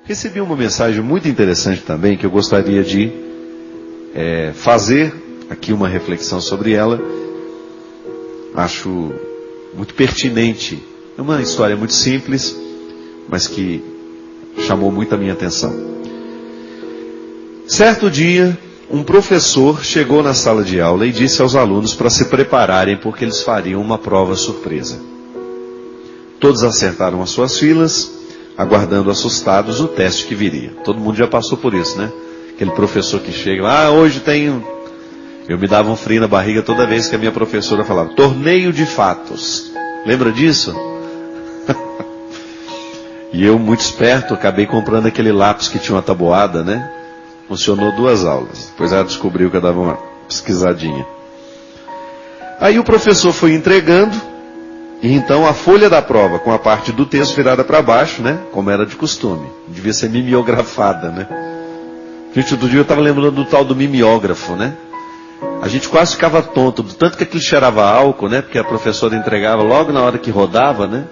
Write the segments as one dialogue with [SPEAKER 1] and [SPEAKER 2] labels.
[SPEAKER 1] Recebi uma mensagem muito interessante também, que eu gostaria de fazer aqui uma reflexão sobre ela. Acho muito pertinente. É uma história muito simples, mas que chamou muito a minha atenção. Certo dia, um professor chegou na sala de aula e disse aos alunos para se prepararem, porque eles fariam uma prova surpresa. Todos acertaram as suas filas, aguardando assustados o teste que viria. Todo mundo já passou por isso, né? Aquele professor que chega, hoje tem... Eu me dava um frio na barriga toda vez que a minha professora falava, torneio de fatos. Lembra disso? E eu, muito esperto, acabei comprando aquele lápis que tinha uma tabuada, né? Funcionou 2 aulas. Depois ela descobriu que eu dava uma pesquisadinha. Aí o professor foi entregando, e então a folha da prova, com a parte do texto virada para baixo, né? Como era de costume. Devia ser mimeografada, né? Gente, outro dia eu estava lembrando do tal do mimeógrafo, né? A gente quase ficava tonto, do tanto que aquilo cheirava álcool, né? Porque a professora entregava logo na hora que rodava, né?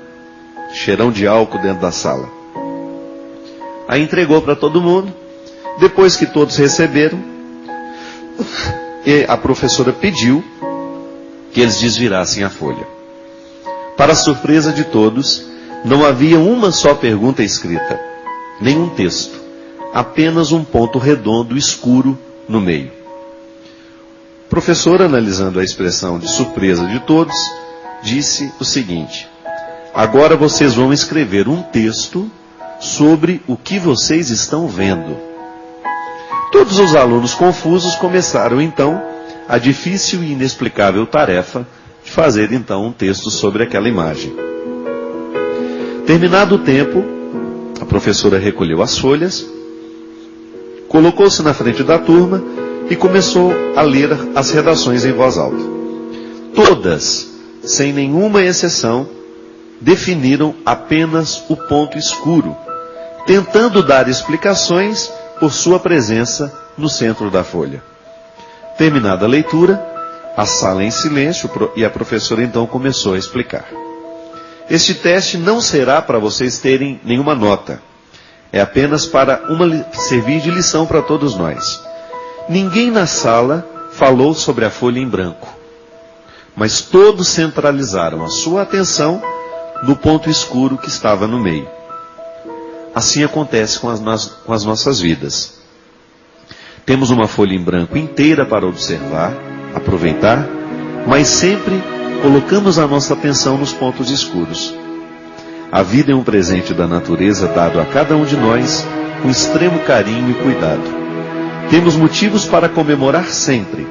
[SPEAKER 1] Cheirão de álcool dentro da sala. Aí entregou para todo mundo. Depois que todos receberam, a professora pediu que eles desvirassem a folha. Para a surpresa de todos, não havia uma só pergunta escrita, nenhum texto, apenas um ponto redondo escuro no meio. O professor, analisando a expressão de surpresa de todos, disse o seguinte: agora vocês vão escrever um texto sobre o que vocês estão vendo. Todos os alunos confusos começaram então a difícil e inexplicável tarefa de fazer então um texto sobre aquela imagem. Terminado o tempo, a professora recolheu as folhas, colocou-se na frente da turma e começou a ler as redações em voz alta. Todas, sem nenhuma exceção, definiram apenas o ponto escuro, tentando dar explicações por sua presença no centro da folha. Terminada a leitura, a sala em silêncio e a professora então começou a explicar. Este teste não será para vocês terem nenhuma nota. É apenas para servir de lição para todos nós. Ninguém na sala falou sobre a folha em branco, mas todos centralizaram a sua atenção no ponto escuro que estava no meio. Assim acontece com as nossas vidas. Temos uma folha em branco inteira para observar, aproveitar, mas sempre colocamos a nossa atenção nos pontos escuros. A vida é um presente da natureza dado a cada um de nós com extremo carinho e cuidado. Temos motivos para comemorar sempre.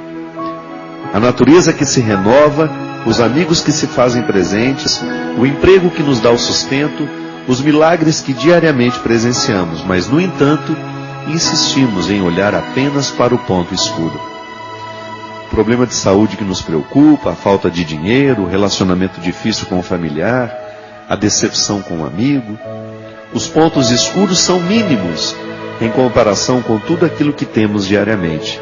[SPEAKER 1] A natureza que se renova, os amigos que se fazem presentes, o emprego que nos dá o sustento, os milagres que diariamente presenciamos, mas, no entanto, insistimos em olhar apenas para o ponto escuro. O problema de saúde que nos preocupa, a falta de dinheiro, o relacionamento difícil com o familiar, a decepção com o amigo. Os pontos escuros são mínimos em comparação com tudo aquilo que temos diariamente,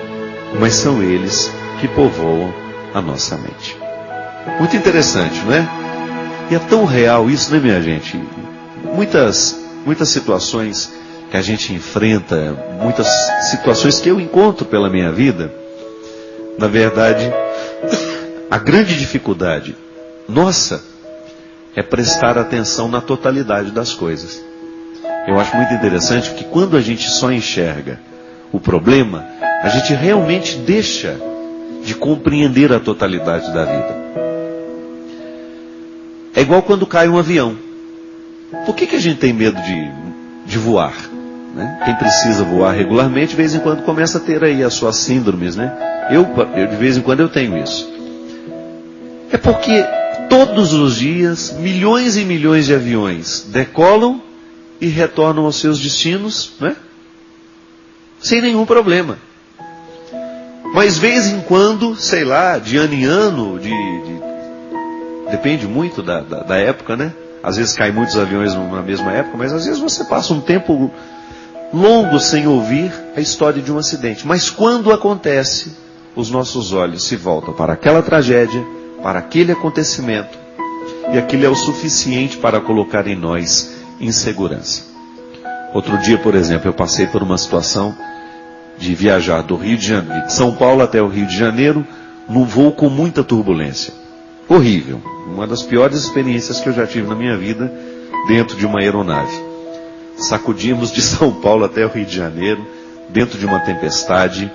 [SPEAKER 1] mas são eles que povoam a nossa mente. Muito interessante, não é? E é tão real isso, né, minha gente? Muitas situações que a gente enfrenta, muitas situações que eu encontro pela minha vida, na verdade, a grande dificuldade nossa é prestar atenção na totalidade das coisas. Eu acho muito interessante que quando a gente só enxerga o problema, a gente realmente deixa de compreender a totalidade da vida. É igual quando cai um avião. Por que a gente tem medo de voar? Né? Quem precisa voar regularmente, de vez em quando começa a ter aí as suas síndromes, né? Eu de vez em quando eu tenho isso. É porque todos os dias, milhões e milhões de aviões decolam e retornam aos seus destinos, né? Sem nenhum problema. Mas vez em quando, sei lá, de ano em ano, depende muito da época, né? Às vezes caem muitos aviões na mesma época, mas às vezes você passa um tempo longo sem ouvir a história de um acidente. Mas quando acontece, os nossos olhos se voltam para aquela tragédia, para aquele acontecimento, e aquilo é o suficiente para colocar em nós insegurança. Outro dia, por exemplo, eu passei por uma situação de viajar do Rio de Janeiro, de São Paulo até o Rio de Janeiro, num voo com muita turbulência. Horrível. Uma das piores experiências que eu já tive na minha vida dentro de uma aeronave. Sacudimos de São Paulo até o Rio de Janeiro, dentro de uma tempestade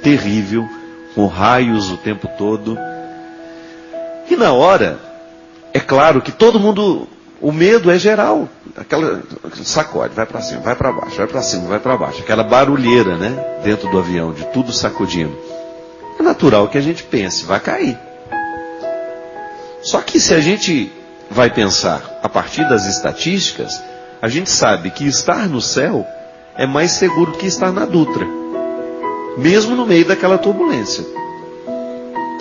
[SPEAKER 1] terrível, com raios o tempo todo. E na hora, é claro que todo mundo, o medo é geral. Aquela sacode, vai para cima, vai para baixo, vai para cima, vai para baixo. Aquela barulheira, né? Dentro do avião, de tudo sacudindo. É natural que a gente pense, vai cair. Só que se a gente vai pensar a partir das estatísticas, a gente sabe que estar no céu é mais seguro que estar na Dutra. Mesmo no meio daquela turbulência.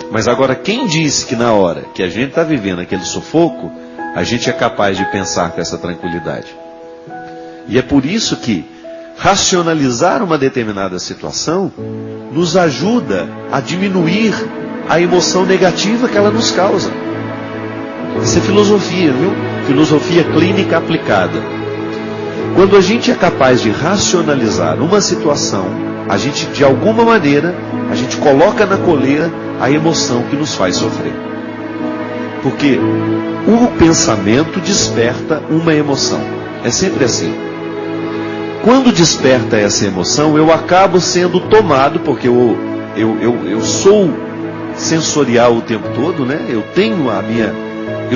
[SPEAKER 1] Mas agora, quem disse que na hora que a gente está vivendo aquele sufoco, a gente é capaz de pensar com essa tranquilidade? E é por isso que racionalizar uma determinada situação nos ajuda a diminuir a emoção negativa que ela nos causa. Isso é filosofia, viu? Filosofia clínica aplicada. Quando a gente é capaz de racionalizar uma situação, a gente, de alguma maneira, a gente coloca na coleira a emoção que nos faz sofrer. Porque o pensamento desperta uma emoção. É sempre assim. Quando desperta essa emoção, eu acabo sendo tomado, porque eu sou sensorial o tempo todo, né? Eu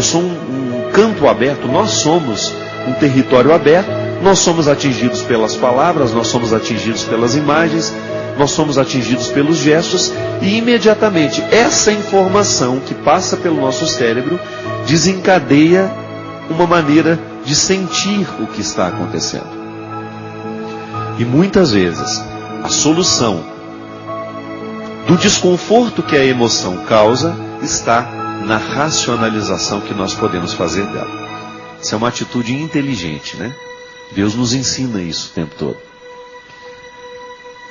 [SPEAKER 1] sou um campo aberto, nós somos um território aberto, nós somos atingidos pelas palavras, nós somos atingidos pelas imagens, nós somos atingidos pelos gestos, e imediatamente essa informação que passa pelo nosso cérebro desencadeia uma maneira de sentir o que está acontecendo. E muitas vezes a solução do desconforto que a emoção causa está na racionalização que nós podemos fazer dela. Isso é uma atitude inteligente, né? Deus nos ensina isso o tempo todo.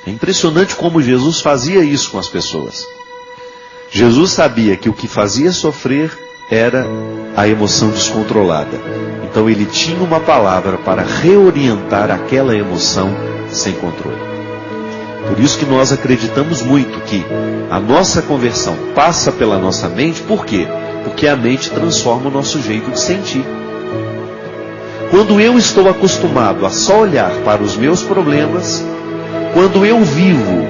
[SPEAKER 1] É impressionante como Jesus fazia isso com as pessoas. Jesus sabia que o que fazia sofrer era a emoção descontrolada. Então ele tinha uma palavra para reorientar aquela emoção sem controle. Por isso que nós acreditamos muito que a nossa conversão passa pela nossa mente. Por quê? Porque a mente transforma o nosso jeito de sentir. Quando eu estou acostumado a só olhar para os meus problemas, quando eu vivo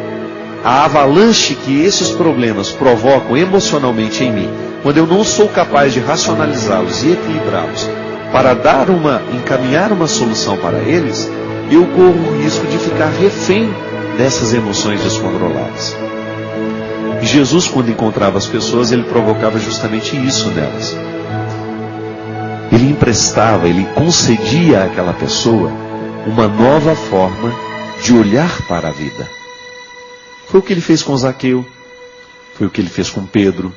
[SPEAKER 1] a avalanche que esses problemas provocam emocionalmente em mim, quando eu não sou capaz de racionalizá-los e equilibrá-los para encaminhar uma solução para eles, eu corro o risco de ficar refém dessas emoções descontroladas. E Jesus, quando encontrava as pessoas, ele provocava justamente isso nelas. Ele emprestava, ele concedia àquela pessoa uma nova forma de olhar para a vida. Foi o que ele fez com Zaqueu, foi o que ele fez com Pedro,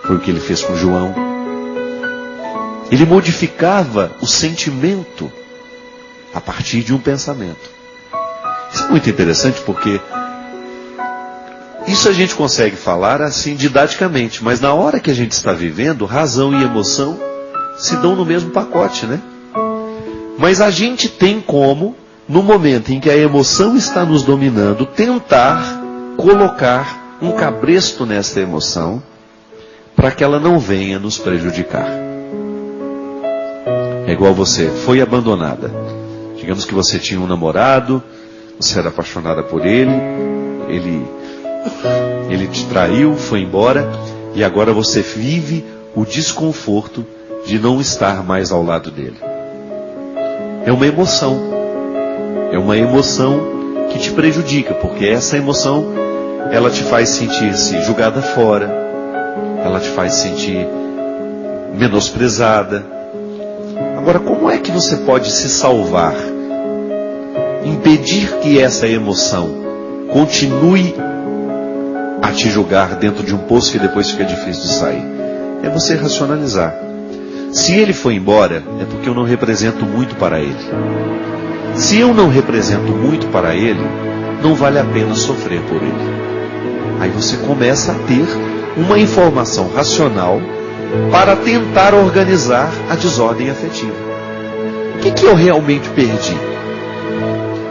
[SPEAKER 1] foi o que ele fez com João. Ele modificava o sentimento a partir de um pensamento. Isso é muito interessante porque isso a gente consegue falar assim didaticamente, mas na hora que a gente está vivendo, razão e emoção se dão no mesmo pacote, né? Mas a gente tem como, no momento em que a emoção está nos dominando, tentar colocar um cabresto nessa emoção para que ela não venha nos prejudicar. É igual você foi abandonada. Digamos que você tinha um namorado, você era apaixonada por ele te traiu, foi embora, e agora você vive o desconforto de não estar mais ao lado dele. É uma emoção que te prejudica, porque essa emoção, ela te faz sentir-se julgada fora, ela te faz sentir menosprezada. Agora, como é que você pode se salvar? Impedir que essa emoção continue a te julgar dentro de um poço que depois fica difícil de sair. É você racionalizar. Se ele foi embora, é porque eu não represento muito para ele. Se eu não represento muito para ele, não vale a pena sofrer por ele. Aí você começa a ter uma informação racional para tentar organizar a desordem afetiva. O que eu realmente perdi?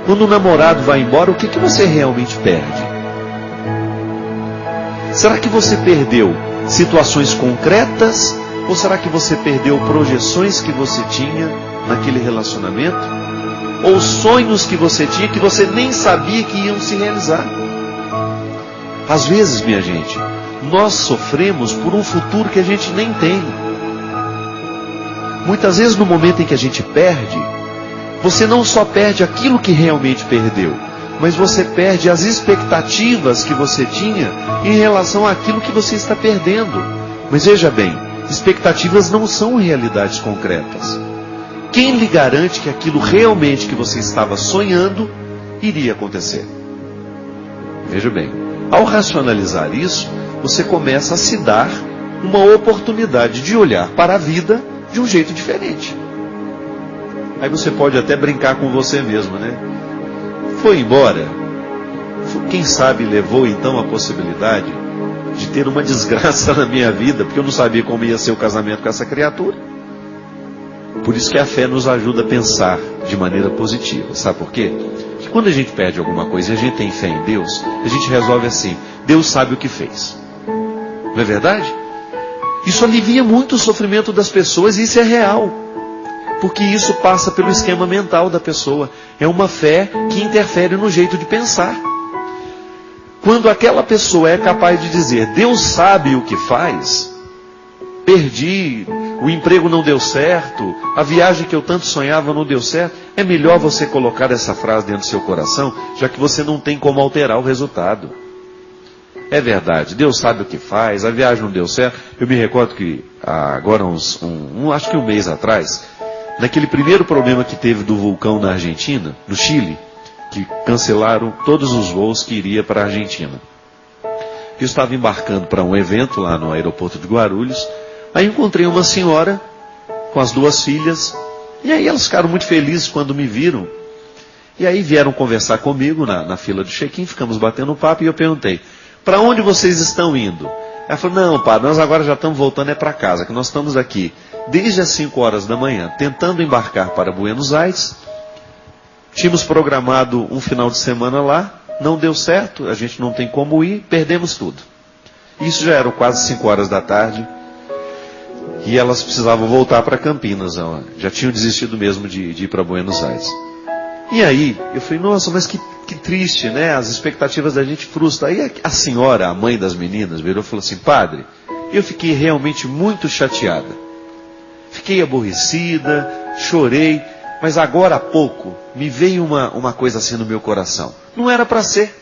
[SPEAKER 1] Quando o namorado vai embora, o que você realmente perde? Será que você perdeu situações concretas? Ou será que você perdeu projeções que você tinha naquele relacionamento? Ou sonhos que você tinha que você nem sabia que iam se realizar? Às vezes, minha gente, nós sofremos por um futuro que a gente nem tem. Muitas vezes no momento em que a gente perde, você não só perde aquilo que realmente perdeu, mas você perde as expectativas que você tinha em relação àquilo que você está perdendo. Mas veja bem, expectativas não são realidades concretas. Quem lhe garante que aquilo realmente que você estava sonhando iria acontecer? Veja bem, ao racionalizar isso, você começa a se dar uma oportunidade de olhar para a vida de um jeito diferente. Aí você pode até brincar com você mesmo, né? Foi embora. Quem sabe levou então a possibilidade de ter uma desgraça na minha vida, porque eu não sabia como ia ser o casamento com essa criatura. Por isso que a fé nos ajuda a pensar de maneira positiva. Sabe por quê? Porque quando a gente perde alguma coisa e a gente tem fé em Deus, a gente resolve assim: Deus sabe o que fez. Não é verdade? Isso alivia muito o sofrimento das pessoas, e isso é real. Porque isso passa pelo esquema mental da pessoa. É uma fé que interfere no jeito de pensar. Quando aquela pessoa é capaz de dizer: Deus sabe o que faz, perdi, o emprego não deu certo, a viagem que eu tanto sonhava não deu certo, é melhor você colocar essa frase dentro do seu coração, já que você não tem como alterar o resultado. É verdade, Deus sabe o que faz, a viagem não deu certo. Eu me recordo que agora acho que um mês atrás, naquele primeiro problema que teve do vulcão na Argentina, no Chile, que cancelaram todos os voos que iria para a Argentina. Eu estava embarcando para um evento lá no aeroporto de Guarulhos. Aí encontrei uma senhora com as duas filhas. E aí elas ficaram muito felizes quando me viram. E aí vieram conversar comigo na fila do check-in. Ficamos batendo um papo e eu perguntei: para onde vocês estão indo? Ela falou: não, padre, nós agora já estamos voltando para casa, que nós estamos aqui desde as 5 horas da manhã, tentando embarcar para Buenos Aires. Tínhamos programado um final de semana lá, não deu certo, a gente não tem como ir, perdemos tudo. Isso já eram quase 5 horas da tarde, e elas precisavam voltar para Campinas, já tinham desistido mesmo de ir para Buenos Aires. E aí, eu falei: nossa, mas que triste, né? As expectativas da gente frustram. Aí a senhora, a mãe das meninas, virou e falou assim: padre, eu fiquei realmente muito chateada. Fiquei aborrecida, chorei, mas agora há pouco me veio uma coisa assim no meu coração. Não era para ser.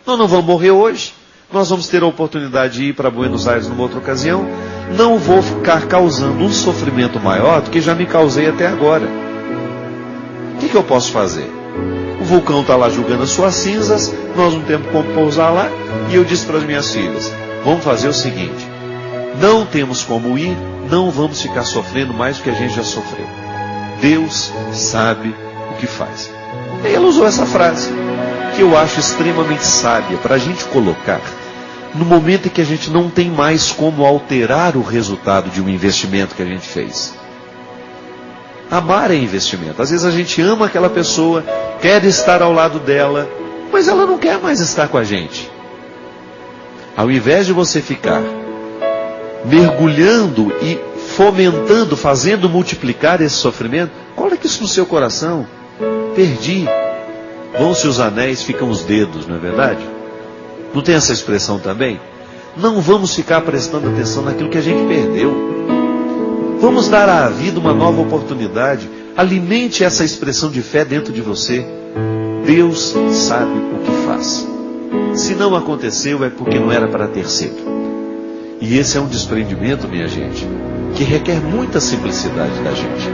[SPEAKER 1] Nós não vamos morrer hoje. Nós vamos ter a oportunidade de ir para Buenos Aires numa outra ocasião. Não vou ficar causando um sofrimento maior do que já me causei até agora. O que eu posso fazer? O vulcão está lá julgando as suas cinzas, nós não temos como pousar lá, e eu disse para as minhas filhas: vamos fazer o seguinte, não temos como ir, não vamos ficar sofrendo mais do que a gente já sofreu. Deus sabe o que faz. E ela usou essa frase, que eu acho extremamente sábia, para a gente colocar no momento em que a gente não tem mais como alterar o resultado de um investimento que a gente fez. Amar é investimento. Às vezes a gente ama aquela pessoa, quer estar ao lado dela, mas ela não quer mais estar com a gente. Ao invés de você ficar mergulhando e fomentando, fazendo multiplicar esse sofrimento, coloque isso no seu coração. Perdi. Vão-se os anéis, ficam os dedos, não é verdade? Não tem essa expressão também? Não vamos ficar prestando atenção naquilo que a gente perdeu. Vamos dar à vida uma nova oportunidade. Alimente essa expressão de fé dentro de você. Deus sabe o que faz. Se não aconteceu, é porque não era para ter sido. E esse é um desprendimento, minha gente, que requer muita simplicidade da gente,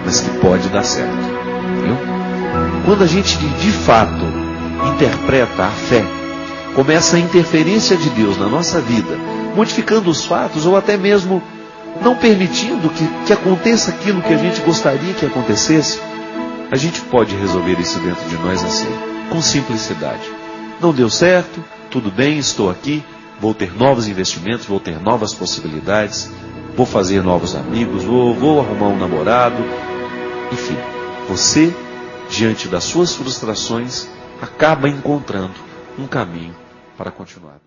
[SPEAKER 1] mas que pode dar certo. Viu? Quando a gente de fato interpreta a fé, começa a interferência de Deus na nossa vida, modificando os fatos ou até mesmo não permitindo que aconteça aquilo que a gente gostaria que acontecesse, a gente pode resolver isso dentro de nós assim, com simplicidade. Não deu certo, tudo bem, estou aqui, vou ter novos investimentos, vou ter novas possibilidades, vou fazer novos amigos, vou arrumar um namorado. Enfim, você diante das suas frustrações, acaba encontrando um caminho para continuar.